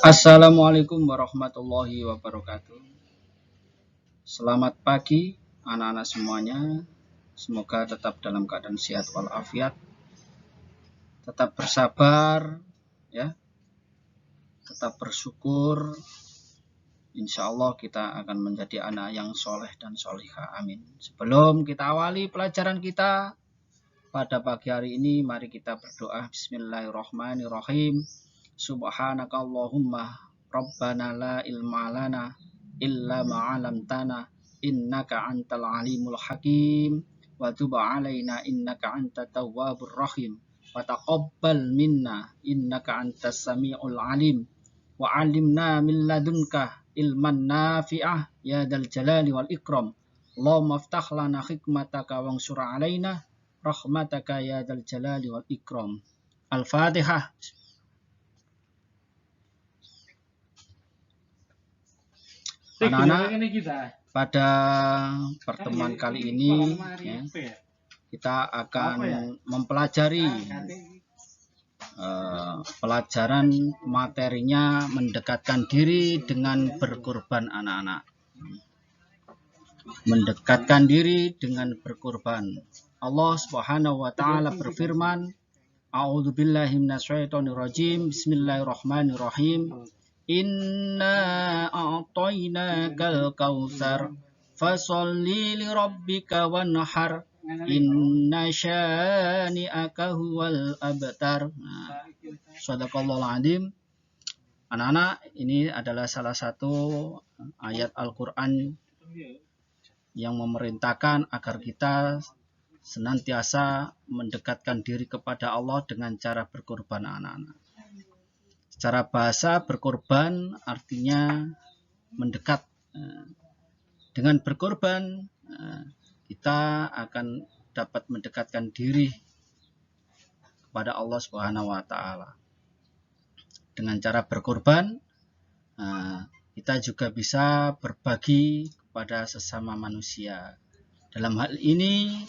Assalamualaikum warahmatullahi wabarakatuh. Selamat pagi anak-anak semuanya. Semoga tetap dalam keadaan sehat walafiat. Tetap bersabar ya. Tetap bersyukur. Insya Allah kita akan menjadi anak yang soleh dan solihah. Amin. Sebelum kita awali pelajaran kita pada pagi hari ini, mari kita berdoa. Bismillahirrahmanirrahim. Subhanakallahumma Rabbana la ilma lana illa ma'alamtana innaka antal alimul hakim wa tub alaina innaka antat tawwabur rahim wa taqabbal minna innaka antas samiul alim wa alimna min ladunka ilman nafi'ah ya dal jalali wal ikram. Allahumma aftah lana hikmataka wansur alaina rahmataka ya dal jalali wal ikram. Al-Fatihah. Anak-anak, pada pertemuan kali ini ya, kita akan mempelajari pelajaran materinya mendekatkan diri dengan berkorban anak-anak. Mendekatkan diri dengan berkorban. Allah Subhanahu wa taala berfirman, A'udzubillahi minasyaitonirrajim. Bismillahirrahmanirrahim. Inna a'tainakal kautsar fasholli lirabbika wanhar inna syani'aka huwal abtar. Shadaqallahul adzim. Anak-anak, ini adalah salah satu ayat Al-Qur'an yang memerintahkan agar kita senantiasa mendekatkan diri kepada Allah dengan cara berkorban anak-anak. Secara bahasa, berkorban artinya mendekat. Dengan berkorban, kita akan dapat mendekatkan diri kepada Allah Subhanahu wa taala. Dengan cara berkorban, kita juga bisa berbagi kepada sesama manusia. Dalam hal ini,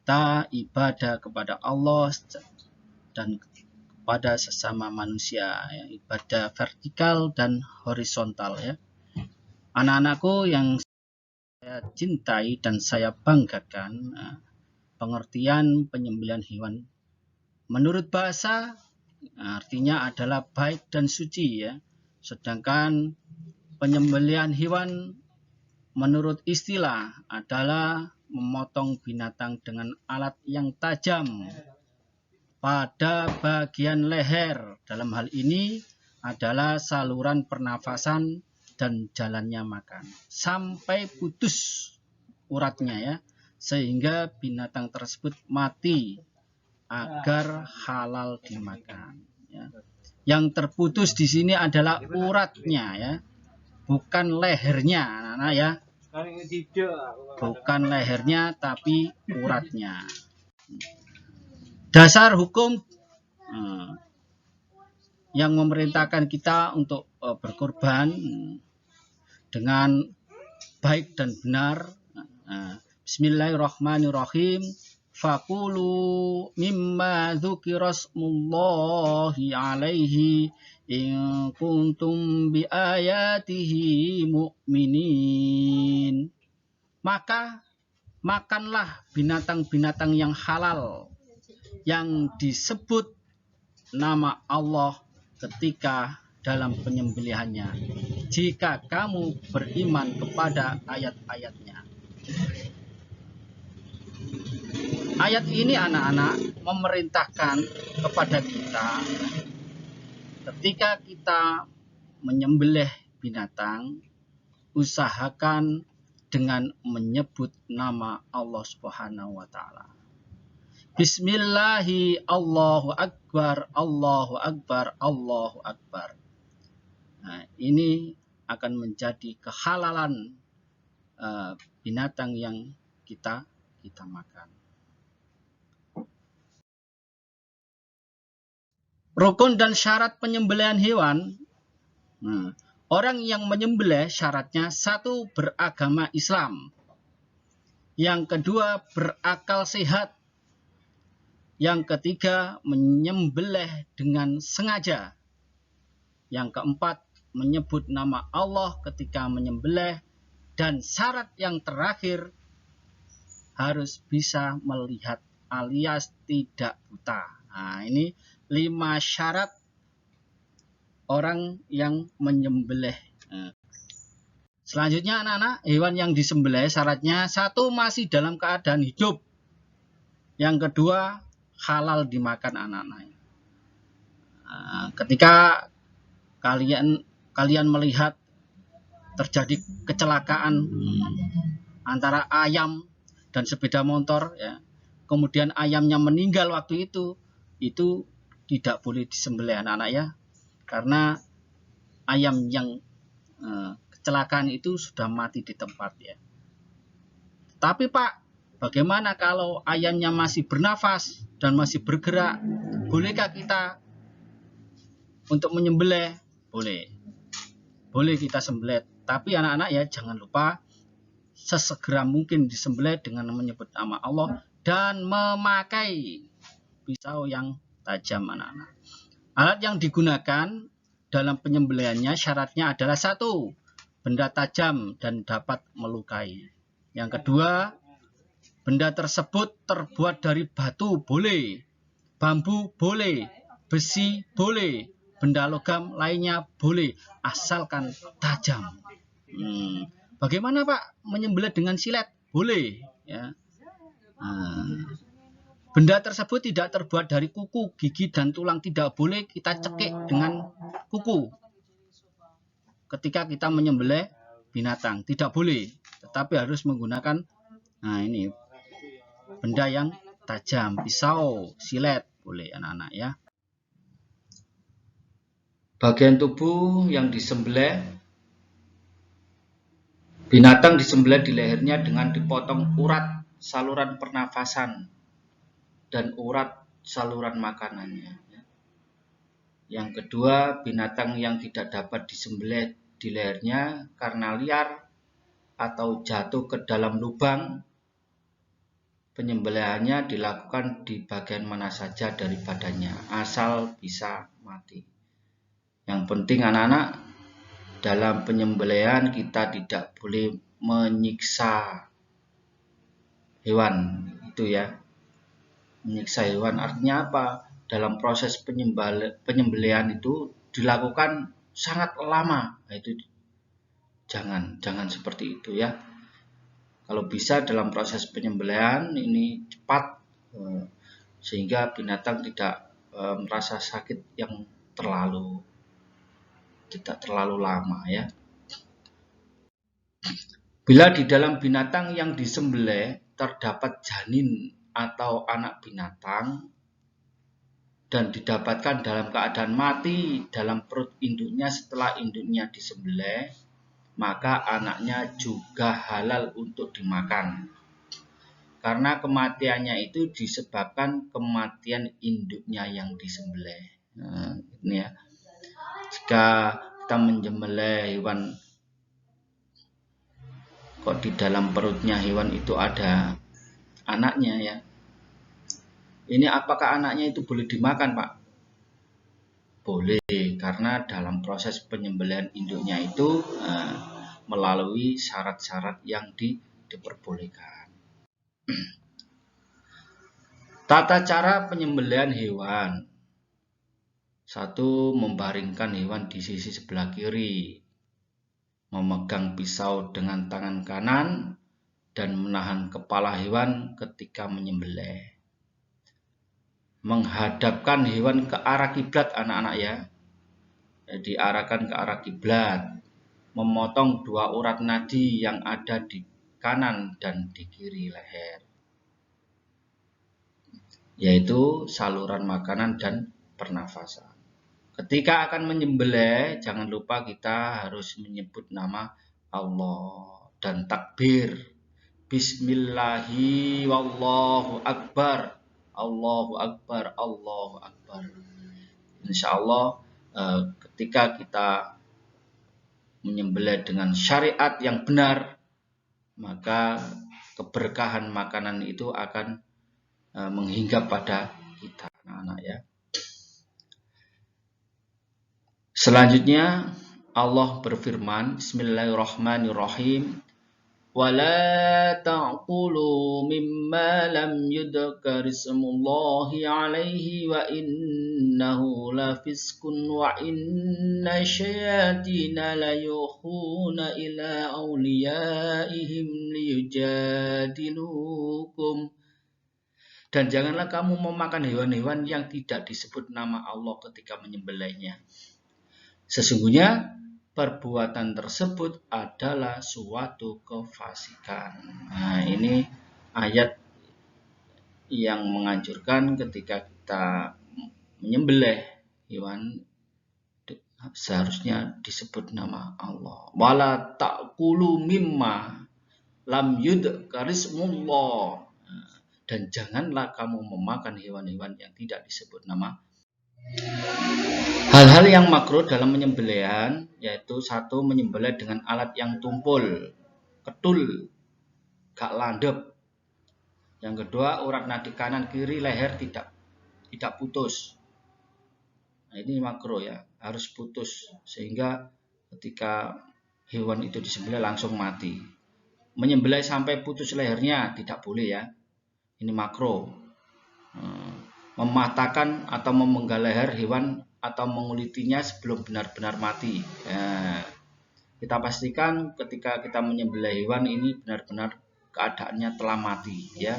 kita ibadah kepada Allah dan pada sesama manusia, ya, ibadah vertikal dan horizontal ya. Anak-anakku yang saya cintai dan saya banggakan, pengertian penyembelihan hewan menurut bahasa artinya adalah baik dan suci ya. Sedangkan penyembelihan hewan menurut istilah adalah memotong binatang dengan alat yang tajam pada bagian leher. Dalam hal ini adalah saluran pernafasan dan jalannya makan sampai putus uratnya ya, sehingga binatang tersebut mati agar halal dimakan ya. Yang terputus di sini adalah uratnya ya, bukan lehernya anak-anak ya, bukan lehernya tapi uratnya. Dasar hukum yang memerintahkan kita untuk berkorban dengan baik dan benar. Bismillahirrahmanirrahim. Fakulu mimma dzukirasmullahi alaihi in kuntum bi ayatihi mu'minin. Maka makanlah binatang-binatang yang halal yang disebut nama Allah ketika dalam penyembelihannya, jika kamu beriman kepada ayat-ayatnya. Ayat ini anak-anak memerintahkan kepada kita ketika kita menyembelih binatang, usahakan dengan menyebut nama Allah Subhanahu wa taala. Bismillahi Allahu Akbar, Allahu Akbar, Allahu Akbar. Nah, ini akan menjadi kehalalan binatang yang kita makan. Rukun dan syarat penyembelihan hewan. Orang yang menyembelih syaratnya, satu, beragama Islam. Yang kedua, berakal sehat. Yang ketiga, menyembelih dengan sengaja. Yang keempat, menyebut nama Allah ketika menyembelih. Dan syarat yang terakhir, harus bisa melihat alias tidak buta. Nah, ini 5 syarat orang yang menyembelih. Selanjutnya anak-anak, hewan yang disembelih syaratnya 1, masih dalam keadaan hidup. Yang kedua, halal dimakan anak-anak. Ketika kalian melihat terjadi kecelakaan antara ayam dan sepeda motor, ya, kemudian ayamnya meninggal waktu itu tidak boleh disembelih anak-anak ya, karena ayam yang kecelakaan itu sudah mati di tempat ya. Tapi Pak, bagaimana kalau ayamnya masih bernafas dan masih bergerak? Bolehkah kita untuk menyembelih? Boleh kita sembelih. Tapi anak-anak ya, jangan lupa sesegera mungkin disembelih dengan menyebut nama Allah dan memakai pisau yang tajam anak-anak. Alat yang digunakan dalam penyembelihannya syaratnya adalah 1, benda tajam dan dapat melukai. Yang kedua, benda tersebut terbuat dari batu boleh, bambu boleh, besi boleh, benda logam lainnya boleh, asalkan tajam. Bagaimana Pak menyembelih dengan silet? Boleh ya. Benda tersebut tidak terbuat dari kuku, gigi, dan tulang. Tidak boleh kita cekik dengan kuku ketika kita menyembelih binatang. Tidak boleh, tetapi harus menggunakan benda yang tajam, pisau, silet, boleh anak-anak ya. Bagian tubuh yang disembelih, binatang disembelih di lehernya dengan dipotong urat saluran pernafasan dan urat saluran makanannya. Yang kedua, binatang yang tidak dapat disembelih di lehernya karena liar atau jatuh ke dalam lubang, penyembelihannya dilakukan di bagian mana saja dari badannya, asal bisa mati. Yang penting anak-anak, dalam penyembelihan kita tidak boleh menyiksa hewan itu ya. Menyiksa hewan artinya apa? Dalam proses penyembelihan itu dilakukan sangat lama. Nah, itu jangan seperti itu ya. Kalau bisa dalam proses penyembelihan ini cepat sehingga binatang tidak merasa sakit yang tidak terlalu lama ya. Bila di dalam binatang yang disembelih terdapat janin atau anak binatang dan didapatkan dalam keadaan mati dalam perut induknya setelah induknya disembelih, maka anaknya juga halal untuk dimakan. Karena kematiannya itu disebabkan kematian induknya yang disembelih. Nah, ini ya. Jika kita menyembelih hewan kok di dalam perutnya hewan itu ada anaknya ya. Ini apakah anaknya itu boleh dimakan, Pak? Boleh, karena dalam proses penyembelihan induknya itu melalui syarat-syarat yang diperbolehkan. Tata cara penyembelihan hewan. 1, membaringkan hewan di sisi sebelah kiri, memegang pisau dengan tangan kanan, dan menahan kepala hewan ketika menyembelih. Menghadapkan hewan ke arah kiblat anak-anak ya. Diarahkan ke arah kiblat. Memotong 2 urat nadi yang ada di kanan dan di kiri leher, yaitu saluran makanan dan pernafasan. Ketika akan menyembelih, jangan lupa kita harus menyebut nama Allah dan takbir. Bismillahi wallahu akbar. Allahu akbar, Allahu akbar. Insya Allah ketika kita menyembelih dengan syariat yang benar, maka keberkahan makanan itu akan menghinggap pada kita, anak-anak ya. Selanjutnya Allah berfirman, Bismillahirrahmanirrahim. ولا تأكلوا مما لم يذكر اسم الله عليه وإنه لفسق وإن الشياطين ليوحون إلى أوليائهم ليجادلوكم. Dan janganlah kamu memakan hewan-hewan yang tidak disebut nama Allah ketika menyembelihnya. Sesungguhnya perbuatan tersebut adalah suatu kefasikan. Nah, ini ayat yang menganjurkan ketika kita menyembelih hewan seharusnya disebut nama Allah. Wala ta'kulu mimma lam yudhkar ismullah. Dan janganlah kamu memakan hewan-hewan yang tidak disebut nama Allah. Hal-hal yang makruh dalam menyembelihan yaitu satu, menyembelih dengan alat yang tumpul, ketul, gak landep. Yang kedua, urat nadi kanan kiri leher tidak putus. Nah, ini makruh ya, harus putus sehingga ketika hewan itu disembelih langsung mati. Menyembelih sampai putus lehernya tidak boleh ya, ini makruh. Mematahkan atau memenggal leher hewan atau mengulitinya sebelum benar-benar mati. Ya, kita pastikan ketika kita menyembelih hewan ini benar-benar keadaannya telah mati ya.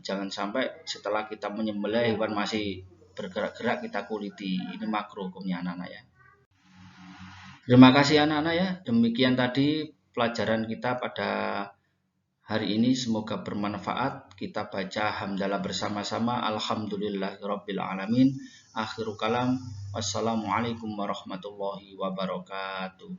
Jangan sampai setelah kita menyembelih hewan masih bergerak-gerak kita kuliti. Ini makruh hukumnya anak-anak ya. Terima kasih anak-anak ya. Demikian tadi pelajaran kita pada hari ini, semoga bermanfaat. Kita baca hamdalah bersama-sama. Alhamdulillahirabbil alamin. Akhirul kalam. Wassalamualaikum warahmatullahi wabarakatuh.